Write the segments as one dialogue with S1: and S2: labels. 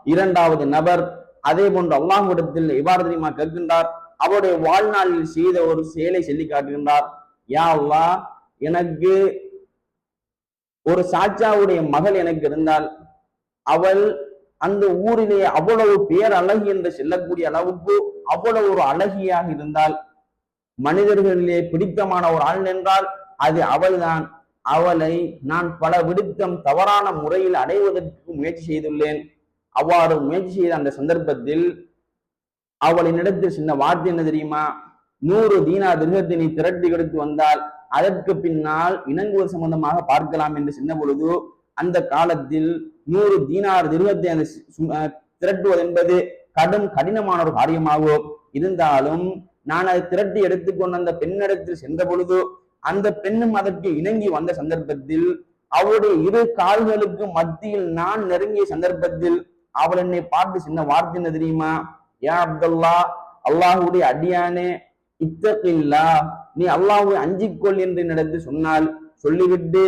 S1: இரண்டாவது நபர் அதே போன்று அல்லாஹ்விடத்தில் இவ்வாறு தெரியுமா கேட்கின்றார், அவருடைய வாழ்நாளில் செய்த ஒரு செயலை சொல்லி காட்டுகின்றார். யா அல்லாஹ், எனக்கு ஒரு சாச்சாவுடைய மகள் எனக்கு இருந்தால் அவள் அந்த ஊரிலே அவ்வளவு பேர் அழகி என்று செல்லக்கூடிய அளவுக்கு அவ்வளவு ஒரு அழகியாக இருந்தால், மனிதர்களிலே பிடித்தமான ஒரு ஆள் என்றால் அது அவள்தான். அவளை நான் பல விடுத்தம் தவறான முறையில் அடைவதற்கு முயற்சி செய்துள்ளேன். அவ்வாறு முயற்சி செய்த அந்த சந்தர்ப்பத்தில் அவளின் இடத்தில் சின்ன வார்த்தை என்ன தெரியுமா, 100 தீனார் திருகத்தை நீ திரட்டி எடுத்து வந்தால் அதற்கு பின்னால் இணங்குவது சம்பந்தமாக பார்க்கலாம் என்று சொன்ன பொழுது, அந்த காலத்தில் 100 தீனார் திருகத்தை அந்த திரட்டுவது என்பது கடினமான ஒரு காரியமாகும். இருந்தாலும் நான் அதை திரட்டி எடுத்துக்கொண்டு அந்த பெண்ணிடத்தில் சென்ற பொழுது அந்த பெண்ணும் அதற்கு இணங்கி வந்த சந்தர்ப்பத்தில் அவளுடைய இரு கால்களுக்கு மத்தியில் நான் நெருங்கிய சந்தர்ப்பத்தில் அவள் என்னை பார்த்து சின்ன வார்த்தை என்ன தெரியுமா, யா அப்துல்லா, அல்லாஹுடைய அடியானே, இத்தகில்லா, நீ அல்லாஹ்வை அஞ்சிக்கொள் என்று நடந்து சொன்னால் சொல்லிவிட்டு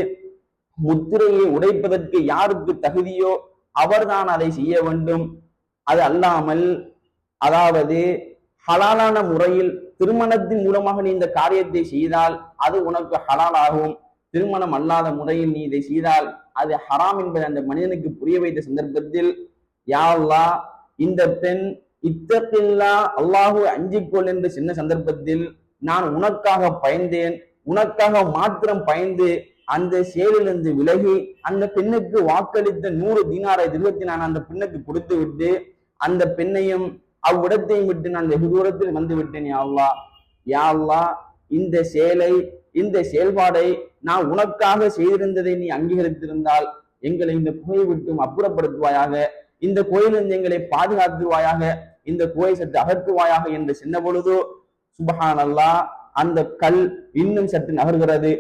S1: முத்திரையை உடைப்பதற்கு யாருக்கு தகுதியோ அவர்தான் அதை செய்ய வேண்டும். அது அல்லாமல், அதாவது ஹலாலான முறையில் திருமணத்தின் மூலமாக நீ இந்த காரியத்தை செய்தால் அது உனக்கு ஹலால் ஆகும். திருமணம் அல்லாத முறையில் நீ இதை செய்தால் அது ஹராம் என்பதை அந்த மனிதனுக்கு புரிய வைத்த சந்தர்ப்பத்தில், யா அல்லாஹ், இந்த பெண் இத்தகில்லா, அல்லாஹ்வை அஞ்சிக்கொள் என்று சின்ன சந்தர்ப்பத்தில் நான் உனக்காக பயந்தேன். உனக்காக மாத்திரம் பயந்து அந்த செயலிலிருந்து விலகி அந்த பெண்ணுக்கு வாக்களித்த 100 தீனாரை திருகத்தை நான் அந்த பெண்ணுக்கு கொடுத்து விட்டு அந்த பெண்ணையும் அவ்விடத்தையும் விட்டு நான் வெகு தூரத்தில் வந்து விட்டேன். யா அல்லாஹ், யா அல்லாஹ், இந்த செயலை, இந்த செயல்பாடை நான் உனக்காக செய்திருந்ததை நீ அங்கீகரித்திருந்தால் எங்களை இந்த குகையை விட்டும் அப்புறப்படுத்துவாயாக, இந்த கோயிலிருந்து எங்களை பாதுகாத்துவாயாக, இந்த குகையை சற்று அகற்றுவாயாக என்று சொன்ன பொழுதோ சுப்ஹானல்லாஹ், அந்த கல் இன்னும் சற்று நகர்கிறது.